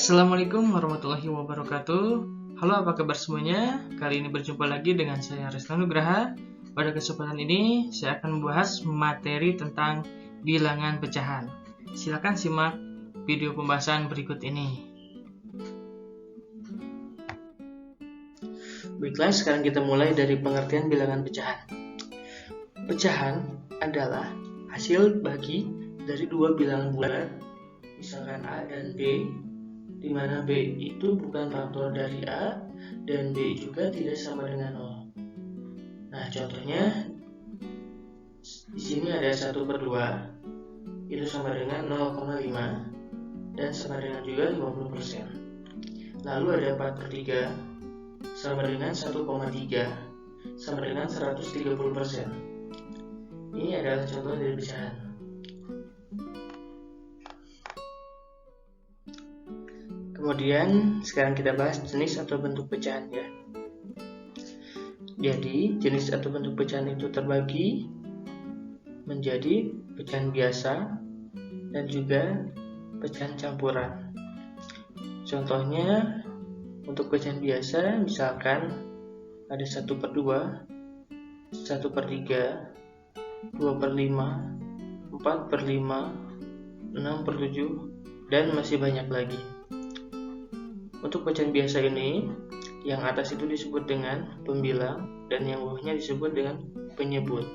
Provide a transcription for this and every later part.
Assalamualaikum warahmatullahi wabarakatuh. Halo, apa kabar semuanya? Kali ini berjumpa lagi dengan saya Resna Nugraha. Pada kesempatan ini saya akan membahas materi tentang bilangan pecahan. Silakan simak video pembahasan berikut ini. Baiklah, sekarang kita mulai dari pengertian bilangan pecahan. Pecahan adalah hasil bagi dari dua bilangan bulat, misalkan A dan B, di mana B itu bukan faktor dari A dan B juga tidak sama dengan 0. Nah, contohnya di sini ada 1/2 itu sama dengan 0,5 dan sama dengan juga 50%. Lalu ada 4/3 sama dengan 1,3 sama dengan 130%. Ini adalah contoh dari pecahan. Kemudian sekarang kita bahas jenis atau bentuk pecahan ya. Jadi jenis atau bentuk pecahan itu terbagi menjadi pecahan biasa dan juga pecahan campuran. Contohnya untuk pecahan biasa misalkan ada 1/2, 1/3, 2/5, 4/5, 6/7 dan masih banyak lagi. Untuk pecahan biasa ini, yang atas itu disebut dengan pembilang dan yang bawahnya disebut dengan penyebut.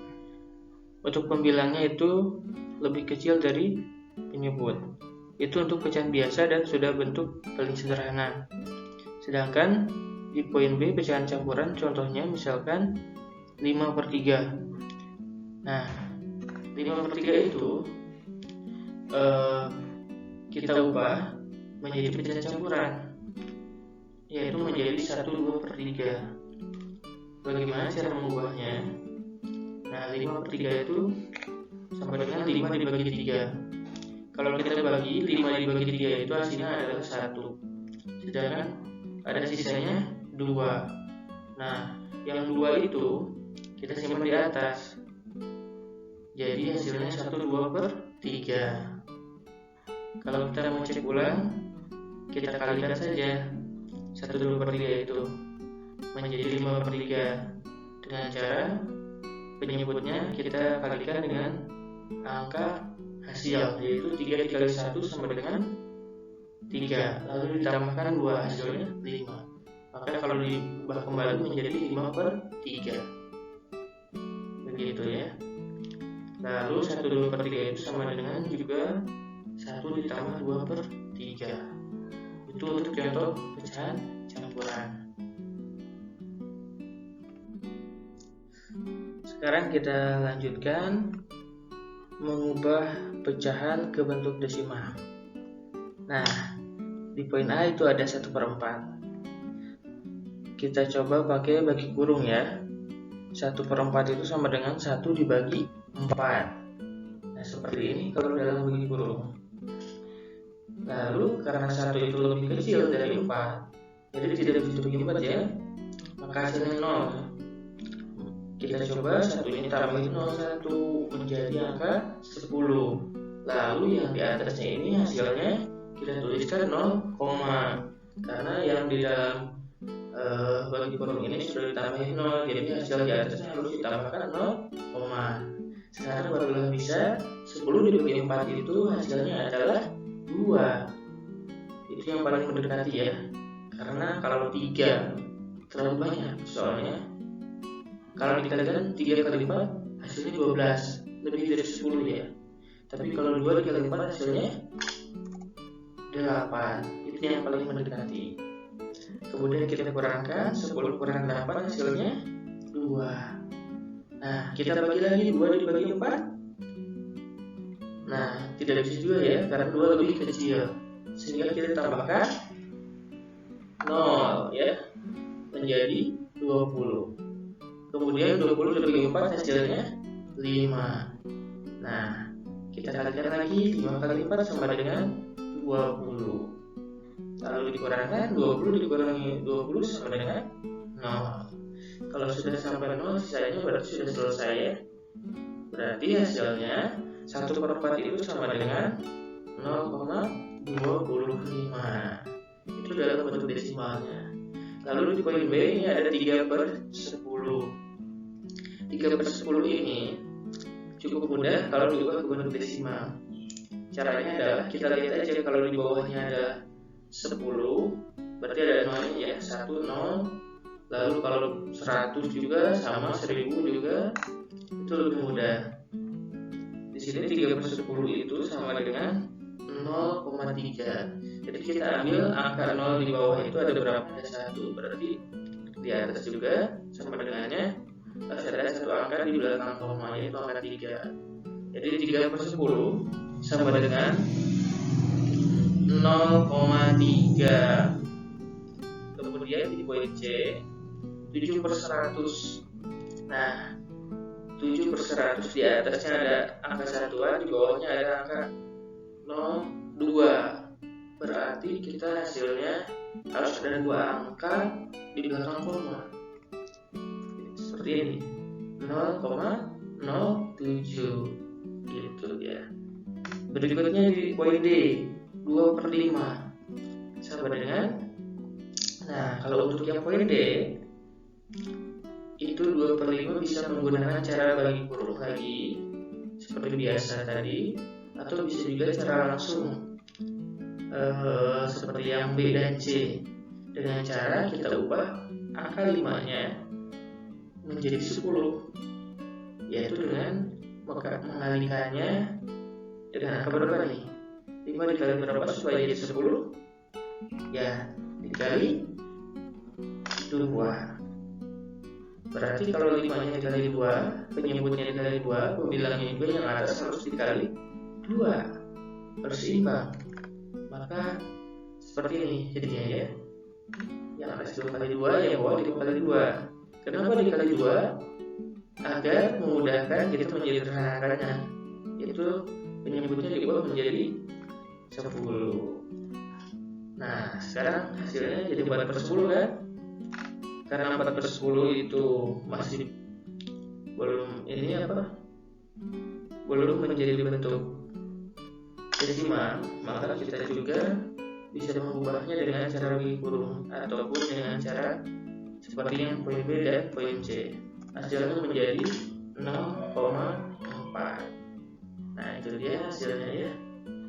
Untuk pembilangnya itu lebih kecil dari penyebut. Itu untuk pecahan biasa dan sudah bentuk paling sederhana. Sedangkan di poin B, pecahan campuran, contohnya misalkan 5/3. Nah, 5/3 itu kita ubah menjadi pecahan campuran, yaitu menjadi 1/2/3. Bagaimana cara mengubahnya? Nah, 5/3 itu sama dengan 5 dibagi 3. Kalau kita bagi 5 dibagi 3 itu hasilnya adalah 1. Sedangkan ada sisanya 2. Nah, yang 2 itu kita simpan di atas. Jadi hasilnya 1/2/3. Kalau kita mau cek ulang, kita kalikan saja 1/2/3 itu menjadi 5/3 dengan cara penyebutnya kita kalikan dengan angka hasil, yaitu 3 dikali 1 sama dengan 3, lalu ditambahkan 2, hasilnya 5. Maka kalau diubah kembali menjadi 5/3. Begitu ya. Lalu 1/2/3 itu sama dengan juga 1 ditambah 2/3. Itu untuk contoh pecahan campuran. Sekarang kita lanjutkan mengubah pecahan ke bentuk desimal. Nah, di poin A itu ada 1/4. Kita coba pakai bagi kurung ya. 1/4 itu sama dengan 1 dibagi 4. Nah, seperti ini kalau dalam bagi kurung. Lalu karena 1 itu lebih kecil dari 4, jadi tidak bisa dibagi 4 ya, maka hasilnya 0. Kita coba 1 ini tambahin 1 menjadi angka 10. Lalu yang di atasnya ini hasilnya kita tuliskan 0, karena yang di dalam bagi kurung ini sudah ditambahin 0, jadi hasil di atasnya harus ditambahkan 0, sekarang barulah bisa 10 dibagi 4 itu hasilnya adalah 2. Itu yang paling mendekati ya, karena kalau 3 terlalu banyak, soalnya kalau dikalikan 3 kali 4 hasilnya 12, lebih dari 10 ya. Tapi kalau 2 dikali 4 hasilnya 8. Itu yang paling mendekati. Kemudian kita kurangkan 10 kurang 8 hasilnya 2. Nah, kita bagi lagi 2 dibagi 4. Nah, tidak bisa juga ya, karena 2 lebih kecil. Sehingga kita tambahkan 0 ya, menjadi 20. Kemudian 20 dibagi 4 hasilnya 5. Nah, kita kalikan lagi 5 kali 4 sama dengan 20. Lalu dikurangkan 20 dikurangi 20 sama dengan 0. Kalau sudah sampai 0 sisanya berarti sudah selesai ya. Berarti hasilnya 1/4 itu sama dengan 0,25. desimalnya. Lalu di poin B ini ada 3/10. 3/10 ini cukup mudah kalau diubah ke bentuk desimal. Caranya adalah kita lihat aja, kalau di bawahnya ada 10, berarti ada nolnya ya, 1, 0. Lalu kalau 100 juga sama, 1000 juga, itu lebih mudah. Di sini 3/10 itu sama dengan 0,3. Jadi kita ambil angka 0 di bawah itu ada berapa? Ada 1, berarti di atas juga sama dengannya ada satu angka di belakang koma, yaitu angka 3. Jadi 3/10 sama dengan 0,3. Kemudian di poin C 7/100. Nah, 7/100 di atasnya ada angka satuan, di bawahnya ada angka 0,2. Berarti kita hasilnya harus ada 2 angka di belakang koma. Seperti ini, 0,07 gitu ya. Berikutnya di poin D 2/5 sama dengan, nah kalau untuk yang poin D itu 2/5 bisa menggunakan cara bagi kurung lagi seperti biasa tadi, atau bisa juga cara langsung seperti yang B dan C, dengan cara kita ubah angka 5-nya menjadi 10, yaitu dengan mengalikannya dengan angka berapa nih? 5 dikali berapa supaya jadi 10? Ya, dikali 2. Berarti kalau 5-nya dikali 2, penyebutnya dikali 2, pembilangnya juga yang atas harus dikali 2, harus seimbang. Maka seperti ini jadinya ya, yang atas 2 kali 2, yang bawah 5 kali 2. Kenapa dikali 2? Agar memudahkan kita menyederhanakannya, yaitu penyebutnya diubah menjadi 10. Nah, sekarang hasilnya jadi 4/10 kan? Karena 4/10 itu masih belum belum menjadi bentuk desimal, maka kita juga bisa mengubahnya dengan cara bagi kurung ataupun dengan cara seperti yang poin B dan poin C. Hasilnya menjadi 0,4. Nah, itu dia hasilnya ya,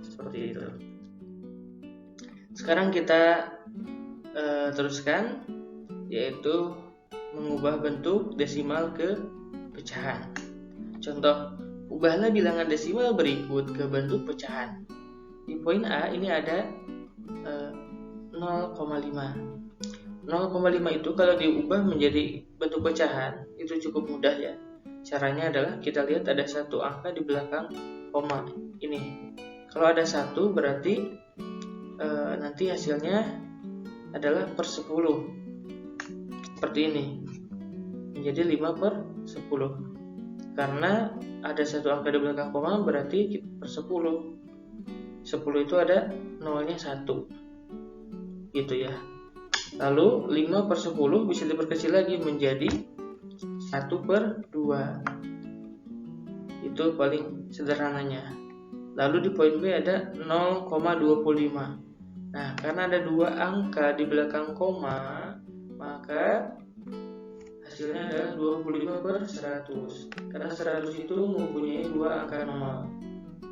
seperti itu. Sekarang kita teruskan, yaitu mengubah bentuk desimal ke pecahan. Contoh, ubahlah bilangan desimal berikut ke bentuk pecahan. Di poin A ini ada 0,5. 0,5 itu kalau diubah menjadi bentuk pecahan itu cukup mudah ya. Caranya adalah kita lihat ada satu angka di belakang koma ini. Kalau ada 1 berarti nanti hasilnya adalah per 10. Seperti ini. Menjadi 5/10. Karena ada satu angka di belakang koma berarti per 10. 10 itu ada nolnya 1. Gitu ya. Lalu 5/10 bisa diperkecil lagi menjadi 1/2. Itu paling sederhananya. Lalu di poin B ada 0,25. Nah, karena ada 2 angka di belakang koma, maka hasilnya adalah 25/100. Karena 100 itu mempunyai 2 angka 0.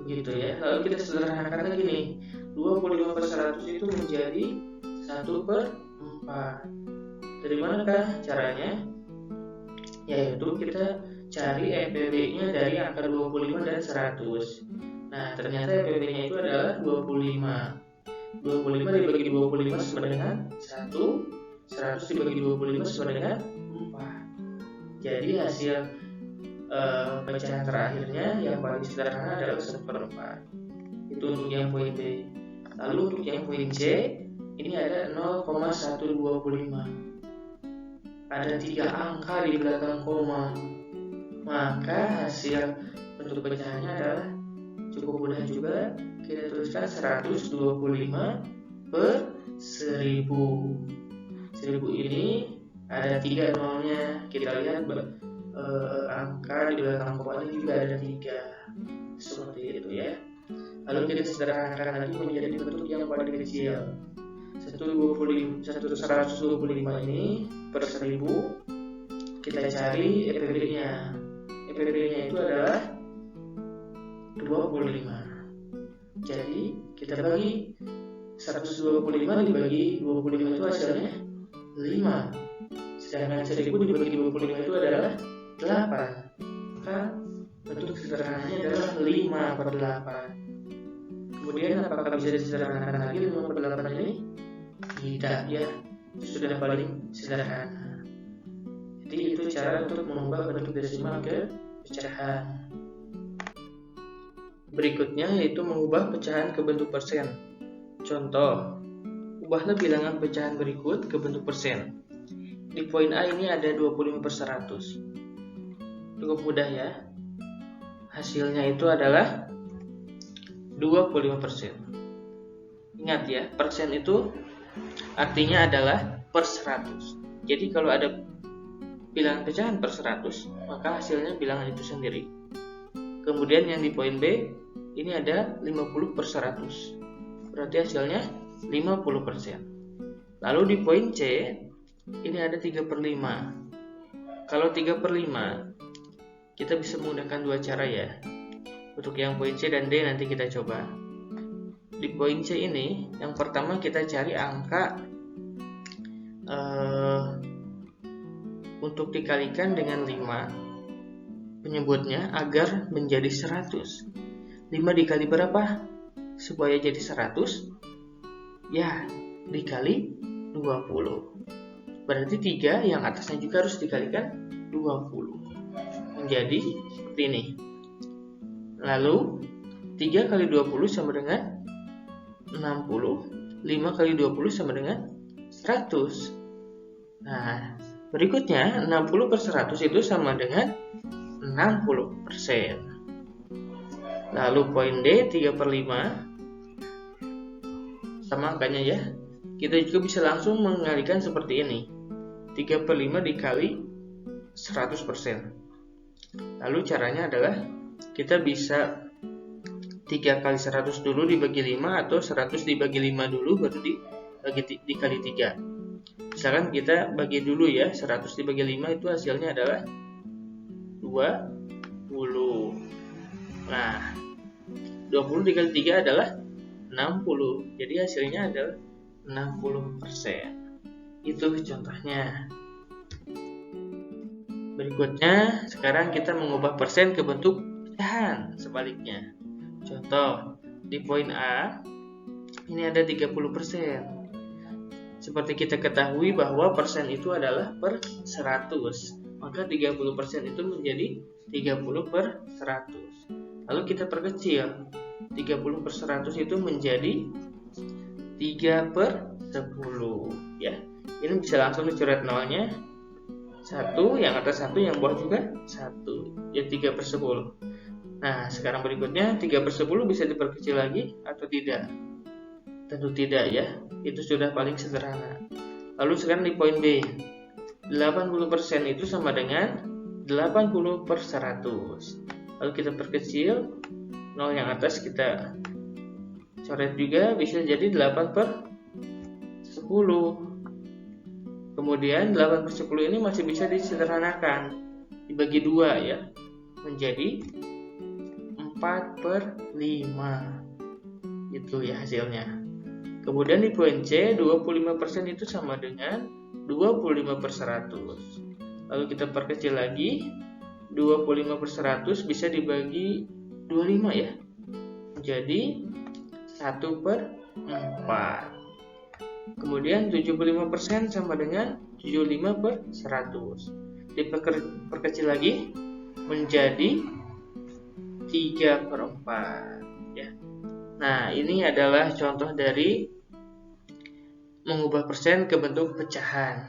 Begitu ya. Lalu kita sederhanakan lagi nih. 25/100 itu menjadi 1/4. Dari manakah caranya? Yaitu kita cari EPB-nya dari angka 25 dan 100. Nah, ternyata EPB-nya itu adalah 25. 25 dibagi 25 sama dengan 1. 100 dibagi 25 sama dengan 4. Jadi hasil pecahan terakhirnya yang paling sederhana adalah 1/4. Itu untuk yang poin B. Lalu untuk yang poin C, ini ada 0,125. Ada 3 angka di belakang koma. Maka hasil bentuk pecahannya adalah cukup mudah juga. Kita tuliskan 125/1000. 1000 ini ada 3 nolnya. Kita lihat angka di belakang komanya juga ada 3. Seperti itu ya. Lalu kita sederhanakan lagi menjadi bentuk yang paling kecil. 125 ini per 1000, kita cari EPB-nya. EPB-nya itu adalah 25. Jadi kita bagi 125 dibagi 25 itu hasilnya 5. Sedangkan 1000 dibagi 25 itu adalah 8. Maka bentuk sederhananya adalah 5 per 8. Kemudian apakah bisa disederhanakan lagi 5 per 8 ini? Tidak ya, sudah paling sederhana. Jadi itu cara untuk mengubah bentuk desimal ke pecahan. Berikutnya yaitu mengubah pecahan ke bentuk persen. Contoh, ubahlah bilangan pecahan berikut ke bentuk persen. Di poin A ini ada 25 per 100. Cukup mudah ya. Hasilnya itu adalah 25%. Ingat ya, persen itu artinya adalah per 100. Jadi kalau ada bilangan pecahan per 100, maka hasilnya bilangan itu sendiri. Kemudian yang di poin B, ini ada 50 per 100. Berarti hasilnya 50%. Lalu di poin C, ini ada 3 per 5. Kalau 3 per 5, kita bisa menggunakan dua cara ya. Untuk yang poin C dan D nanti kita coba. Di poin C ini, yang pertama kita cari angka untuk dikalikan dengan 5 penyebutnya agar menjadi 100. 5 dikali berapa supaya jadi 100? Ya, dikali 20. Berarti 3 yang atasnya juga harus dikalikan 20. Menjadi seperti ini. Lalu 3 kali 20 sama dengan 60. 5 kali 20 sama dengan 100. Nah, berikutnya 60 per 100 itu sama dengan 60%. Lalu poin D 3 per 5 sama angkanya ya. Kita juga bisa langsung mengalikan seperti ini. 3 per 5 dikali 100%. Lalu caranya adalah kita bisa 3 kali 100 dulu dibagi 5 atau 100 dibagi 5 dulu baru dikali 3. Misalkan kita bagi dulu ya, 100 dibagi 5 itu hasilnya adalah 20. Nah, 20 dikali 3 adalah 60. Jadi hasilnya adalah 60%. Itu contohnya. Berikutnya, sekarang kita mengubah persen ke bentuk pecahan sebaliknya. Contoh, di poin A, ini ada 30%. Seperti kita ketahui bahwa persen itu adalah per 100. Maka 30% itu menjadi 30 per 100. Lalu kita perkecil. 30 per 100 itu menjadi 3 per 10. Ya, ini bisa langsung dicoret nolnya. 1, yang atas 1, yang bawah juga 1. Jadi 3 per 10. Nah, sekarang berikutnya 3 per 10 bisa diperkecil lagi atau tidak? Tentu tidak ya, itu sudah paling sederhana. Lalu sekarang di poin B, 80% itu sama dengan 80 per 100. Lalu kita perkecil, 0 yang atas kita coret juga, bisa jadi 8 per 10. Kemudian 8 per 10 ini masih bisa disederhanakan, dibagi 2 ya, menjadi 4 per 5. Itu ya hasilnya. Kemudian di poin C, 25% itu sama dengan 25 per 100. Lalu kita perkecil lagi, 25 per 100 bisa dibagi 25 ya. Jadi 1 per 4. Kemudian 75% sama dengan 75 per 100. Diperkecil lagi menjadi 3 per 4 ya. Nah, ini adalah contoh dari mengubah persen ke bentuk pecahan.